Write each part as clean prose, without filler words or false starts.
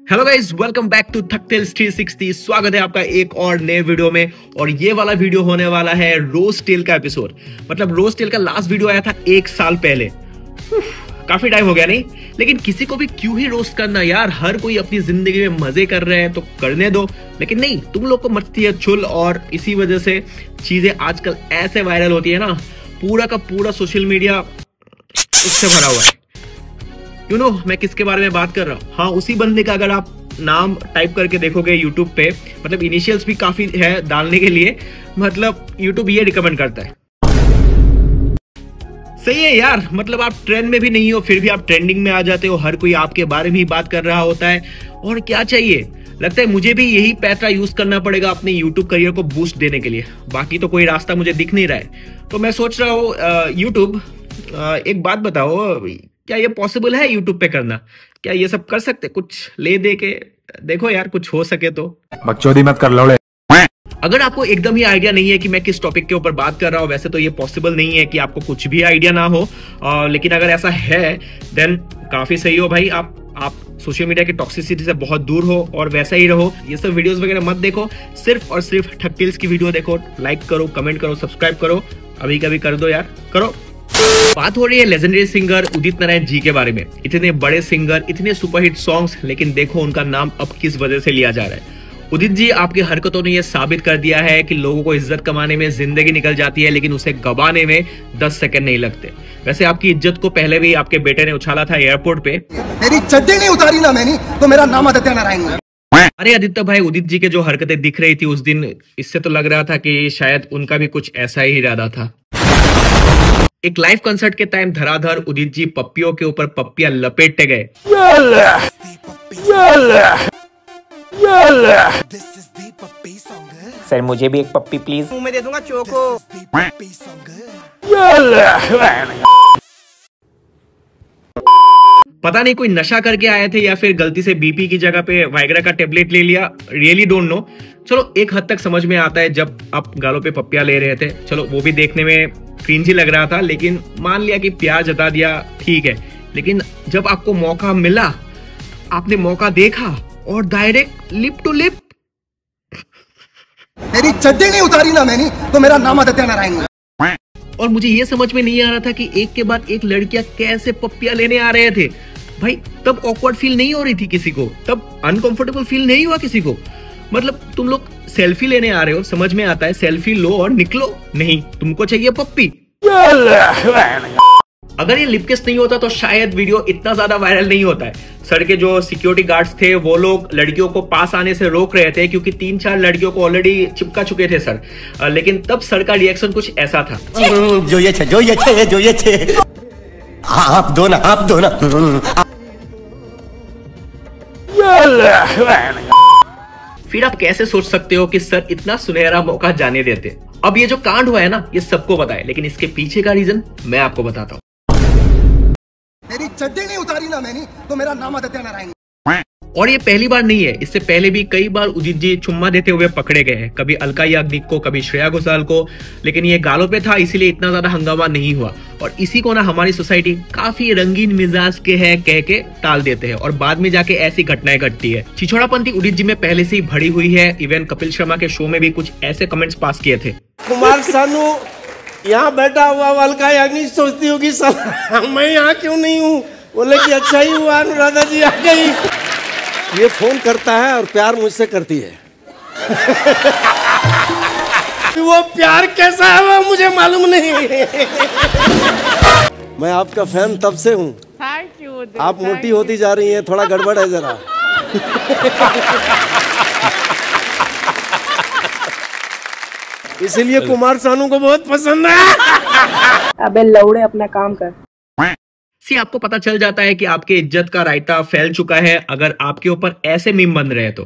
Hello guys, welcome back to थकटेल्स 360। स्वागत है आपका एक और नए वीडियो में। और ये वाला वीडियो होने वाला है रोज टेल का एपिसोड। मतलब रोज टेल का लास्ट वीडियो आया था 1 साल पहले। काफी टाइम हो गया नहीं, लेकिन किसी को भी क्यों ही रोस्ट करना यार। हर कोई अपनी जिंदगी में मजे कर रहे हैं तो करने दो, लेकिन नहीं, तुम लोग को मचती है चुल। और इसी वजह से चीजें आजकल ऐसे वायरल होती है ना, पूरा का पूरा सोशल मीडिया इससे भरा हुआ है। मैं किसके बारे में बात कर रहा हूँ? हाँ, उसी बंदे का अगर आप नाम टाइप करके देखोगे यूट्यूब पे, मतलब इनिशियल्स भी काफी है डालने के लिए, मतलब यूट्यूब ये रिकमेंड करता है। सही है यार, मतलब आप ट्रेंड में भी नहीं हो फिर भी आप ट्रेंडिंग में आ जाते हो। हर कोई आपके बारे में ही बात कर रहा होता है, और क्या चाहिए। लगता है मुझे भी यही पैसा यूज करना पड़ेगा अपने यूट्यूब करियर को बूस्ट देने के लिए। बाकी तो कोई रास्ता मुझे दिख नहीं रहा है। तो मैं सोच रहा हूँ यूट्यूब, एक बात बताओ, क्या ये पॉसिबल है यूट्यूब पे करना? क्या ये सब कर सकते? कुछ ले दे के देखो यार, कुछ हो सके तो। बकचोदी मत कर लौड़े। अगर आपको एकदम ही आइडिया नहीं है कि मैं किस टॉपिक के ऊपर बात कर रहा हूं, वैसे तो ये पॉसिबल नहीं है कि आपको कुछ भी आइडिया ना हो, लेकिन अगर ऐसा है देन काफी सही हो भाई। आप सोशल मीडिया की टॉक्सिसिटी से बहुत दूर हो और वैसा ही रहो। ये सब वीडियोस वगैरह मत देखो, सिर्फ और सिर्फ थकटेल्स की वीडियो देखो। लाइक करो, कमेंट करो, सब्सक्राइब करो, अभी कभी कर दो यार, करो। बात हो रही है लेजेंडरी सिंगर उदित नारायण जी के बारे में। इतने बड़े सिंगर, इतने सुपरहिट सॉन्ग्स, लेकिन देखो उनका नाम अब किस वजह से लिया जा रहा है। उदित जी, आपकी हरकतों ने यह साबित कर दिया है कि लोगों को इज्जत कमाने में जिंदगी निकल जाती है, लेकिन उसे गवाने में 10 सेकंड नहीं लगते। वैसे आपकी इज्जत को पहले भी आपके बेटे ने उछाला था एयरपोर्ट पे। मेरी चड्डी नहीं उतारी ना मैंने, तो मेरा नाम आदित्य नारायण है। अरे आदित्य भाई, उदित जी के जो हरकतें दिख रही थी उस दिन, इससे तो लग रहा था कि शायद उनका भी कुछ ऐसा ही इरादा था। एक लाइव कंसर्ट के टाइम धराधर उदित जी पप्पियों के ऊपर पप्पियां लपेटते गए। सर मुझे भी एक पप्पी प्लीज। मुंह में दे दूंगा चोको। पता नहीं कोई नशा करके आए थे या फिर गलती से बीपी की जगह पे वाइग्रा का टेबलेट ले लिया। Really don't know. चलो एक हद तक समझ में आता है जब आप गालों पे पप्पियां ले रहे थे। चलो वो भी देखने में क्रिंज ही लग रहा था, लेकिन मान लिया कि प्यार जता दिया, ठीक है। लेकिन जब आपको मौका मिला, आपने मौका देखा और डायरेक्ट लिप टू लिप। मेरी चड्डी नहीं उतारी ना मैंने, तो मेरा नाम आदित्य नारायण है। और मुझे ये समझ में नहीं आ रहा था कि एक के बाद एक लड़कियां कैसे पप्पियां लेने आ रहे थे भाई। तब ऑकवर्ड फील नहीं हो रही थी किसी को, तब अनकंफर्टेबल फील नहीं हुआ किसी को। मतलब तुम लोग सेल्फी लेने आ रहे हो, समझ में आता है, सेल्फी लो और निकलो। नहीं, तुमको चाहिए पप्पी। अगर ये लिप किस नहीं होता तो शायद वीडियो इतना ज्यादा वायरल नहीं होता है। सर के जो सिक्योरिटी गार्ड्स थे वो लोग लड़कियों को पास आने से रोक रहे थे, क्योंकि 3-4 लड़कियों को ऑलरेडी चिपका चुके थे सर। लेकिन तब सर का रिएक्शन कुछ ऐसा था। जो ये छे आप दो ना। फिर आप कैसे सोच सकते हो कि सर इतना सुनहरा मौका जाने देते? अब ये जो कांड हुआ है ना, ये सबको पता है, लेकिन इसके पीछे का रीजन मैं आपको बताता हूँ। मेरी चड्डी नहीं उतारी ना मैंने, तो मेरा नाम आदित्य नारायण है। और ये पहली बार नहीं है, इससे पहले भी कई बार उदित जी चुम्मा देते हुए पकड़े गए हैं। कभी अलका याग्निक को, कभी श्रेया घोषाल को, लेकिन ये गालों पे था, इसीलिए इतना ज्यादा हंगामा नहीं हुआ। और इसी को ना हमारी सोसाइटी काफी रंगीन मिजाज के है कह के टाल देते हैं, और बाद में जाके ऐसी घटनाएं घटती है। छिछोड़ापंथी उदित जी में पहले से ही भरी हुई है। इवन कपिल शर्मा के शो में भी कुछ ऐसे कमेंट्स पास किए थे। कुमार सानू यहाँ बैठा हुआ, अलका याग्निक सोचती होगी मैं यहाँ क्यों नहीं हूँ। बोले कि अच्छा ही हुआ अनुराधा जी आ गई। ये फोन करता है और प्यार मुझसे करती है। वो प्यार कैसा है वो मुझे मालूम नहीं। मैं आपका फैन तब से हूँ। आप मोटी होती जा रही हैं, थोड़ा गड़बड़ है जरा। इसीलिए कुमार सानू को बहुत पसंद है। अबे लौड़े अपना काम कर। आपको पता चल जाता है कि आपके इज्जत का रायता फैल चुका है अगर आपके ऊपर ऐसे मीम बन रहे तो।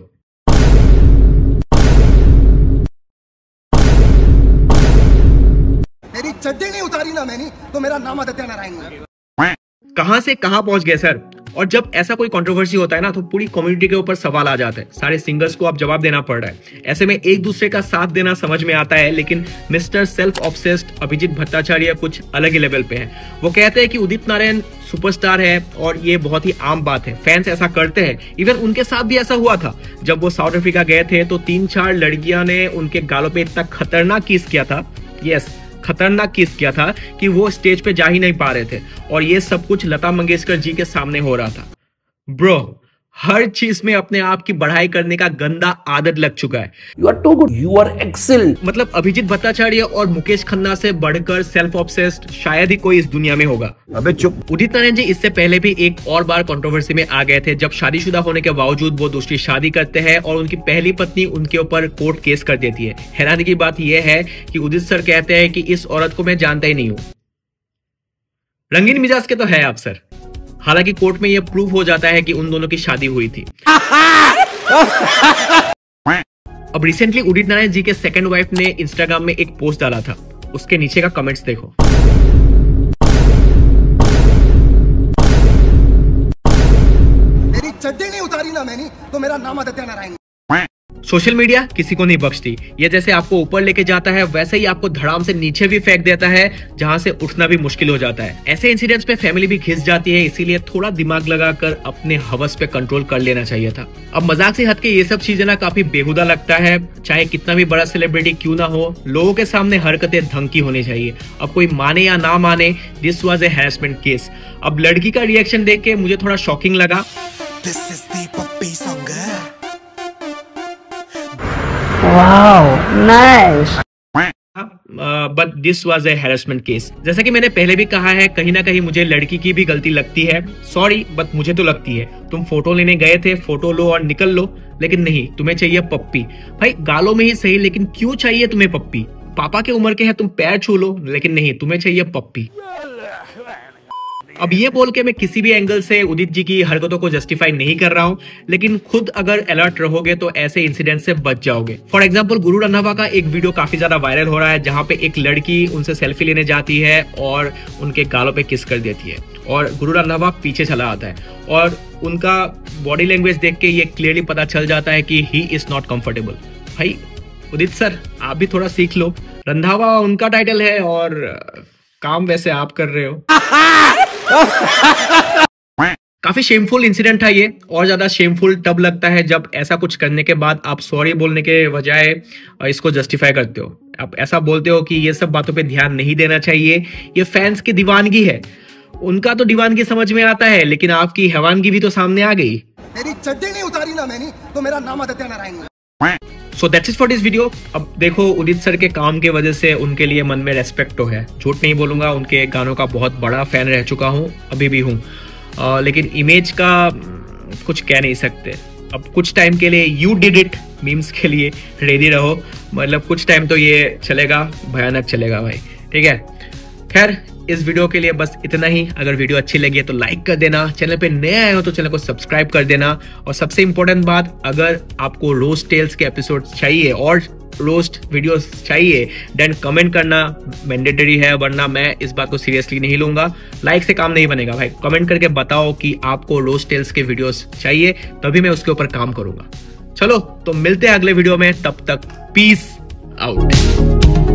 मेरी चड्डी नहीं उतारी ना मैंने, तो मेरा नाम आदित्य नारायण है। कहां से कहां पहुंच गए सर। और जब ऐसा कोई कंट्रोवर्सी होता है ना तो पूरी कम्युनिटी के ऊपर सवाल आ जाता है, सारे सिंगर्स को अब जवाब देना पड़ रहा है। ऐसे में एक दूसरे का साथ देना समझ में आता है, लेकिन mister self obsessed Abhijeet Bhattacharya कुछ अलग ही लेवल पे हैं। वो कहते हैं कि उदित नारायण सुपरस्टार है और ये बहुत ही आम बात है, फैंस ऐसा करते हैं। इवन उनके साथ भी ऐसा हुआ था, जब वो साउथ अफ्रीका गए थे तो 3-4 लड़कियां ने उनके गालों पे इतना खतरनाक किस किया था, यस खतरनाक किस किया था कि वो स्टेज पे जा ही नहीं पा रहे थे। और ये सब कुछ लता मंगेशकर जी के सामने हो रहा था। ब्रो, हर चीज में अपने आप की बढ़ाई करने का गंदा आदत लग चुका है। You are too good, you are excellent. मतलब अभिजीत भट्टाचार्य और मुकेश खन्ना से बढ़कर सेल्फ ऑब्सेस्ड शायद ही कोई इस दुनिया में होगा। अबे चुप। उदित नारायण जी इससे पहले भी एक और बार कंट्रोवर्सी में आ गए थे, जब शादीशुदा होने के बावजूद वो दूसरी शादी करते हैं और उनकी पहली पत्नी उनके ऊपर कोर्ट केस कर देती है। हैरानी की बात यह है कि उदित सर कहते हैं कि इस औरत को मैं जानता ही नहीं हूं। रंगीन मिजाज के तो है आप सर। हालांकि कोर्ट में यह प्रूव हो जाता है कि उन दोनों की शादी हुई थी। अब रिसेंटली उदित नारायण जी के सेकंड वाइफ ने इंस्टाग्राम में एक पोस्ट डाला था, उसके नीचे का कमेंट्स देखो। मेरी चड्डी नहीं उतारी ना मैंने तो मेरा नाम आदित्य नारायण। सोशल मीडिया किसी को नहीं बख्शती। ये जैसे आपको ऊपर लेके जाता है वैसे ही आपको धड़ाम से नीचे भी फेंक देता है, जहां से उठना भी मुश्किल हो जाता है। ऐसे इंसिडेंट्स पे फैमिली भी घिस जाती है, इसीलिए थोड़ा दिमाग लगाकर अपने हवस पे कंट्रोल कर लेना चाहिए था। अब मजाक से हटके ये सब चीजें ना काफी बेहुदा लगता है। चाहे कितना भी बड़ा सेलिब्रिटी क्यों ना हो, लोगों के सामने हरकतें ढंग की होनी चाहिए। अब कोई माने या ना माने, this was a harassment case. अब लड़की का रिएक्शन देख के मुझे थोड़ा शॉकिंग लगा। Wow, nice. But this was a harassment case. जैसा कि मैंने पहले भी कहा है, कहीं ना कहीं मुझे लड़की की भी गलती लगती है। सॉरी, बट मुझे तो लगती है। तुम फोटो लेने गए थे, फोटो लो और निकल लो, लेकिन नहीं, तुम्हें चाहिए पप्पी। भाई गालों में ही सही, लेकिन क्यों चाहिए तुम्हें पप्पी? पापा के उम्र के हैं, तुम पैर छू लो, लेकिन नहीं, तुम्हें चाहिए पप्पी। अब ये बोल के मैं किसी भी एंगल से उदित जी की हरकतों को जस्टिफाई नहीं कर रहा हूं, लेकिन खुद अगर अलर्ट रहोगे तो ऐसे इंसिडेंट से बच जाओगे। फॉर एग्जांपल, गुरु रंधावा का एक वीडियो काफी ज्यादा वायरल हो रहा है, जहां पे एक लड़की उनसे सेल्फी लेने जाती है और उनके गालों पे किस कर देती है और गुरु रंधावा पीछे चला आता है और उनका बॉडी लैंग्वेज देख के ये क्लियरली पता चल जाता है कि ही इज नॉट कंफर्टेबल। भाई उदित सर, आप भी थोड़ा सीख लो। रंधावा उनका टाइटल है और काम वैसे आप कर रहे हो। काफी शेमफुल इंसिडेंट था ये, और ज्यादा शेमफुल तब लगता है जब ऐसा कुछ करने के बाद आप सॉरी बोलने के बजाय इसको जस्टिफाई करते हो। आप ऐसा बोलते हो कि ये सब बातों पे ध्यान नहीं देना चाहिए, ये फैंस की दीवानगी है। उनका तो दीवानगी समझ में आता है, लेकिन आपकी हैवानगी भी तो सामने आ गई। मेरी चड्डी नहीं उतारी ना मैंने तो मेरा नाम Aditya Narayan. So that's it for this video. अब देखो, उदित सर के काम के वजह से उनके लिए मन में रेस्पेक्ट तो है, झूठ नहीं बोलूंगा, उनके गानों का बहुत बड़ा फैन रह चुका हूँ, अभी भी हूँ, लेकिन इमेज का कुछ कह नहीं सकते। अब कुछ टाइम के लिए यू डिड इट मीम्स के लिए रेडी रहो, मतलब कुछ टाइम तो ये चलेगा, भयानक चलेगा भाई, ठीक है। खैर, इस वीडियो के लिए बस इतना ही। अगर वीडियो अच्छी लगी है तो लाइक कर देना, चैनल पे नए आए हो तो चैनल को सब्सक्राइब कर देना, और सबसे इंपॉर्टेंट बात, अगर आपको रोस्ट टेल्स के एपिसोड चाहिए और रोस्ट वीडियोस चाहिए, देन कमेंट करना मैंडेटरी है, वरना मैं इस बात को सीरियसली नहीं लूंगा। लाइक से काम नहीं बनेगा भाई, कमेंट करके बताओ कि आपको रोस्ट टेल्स के वीडियोस चाहिए, तभी मैं उसके ऊपर काम करूंगा। चलो तो मिलते हैं अगले वीडियो में, तब तक पीस आउट।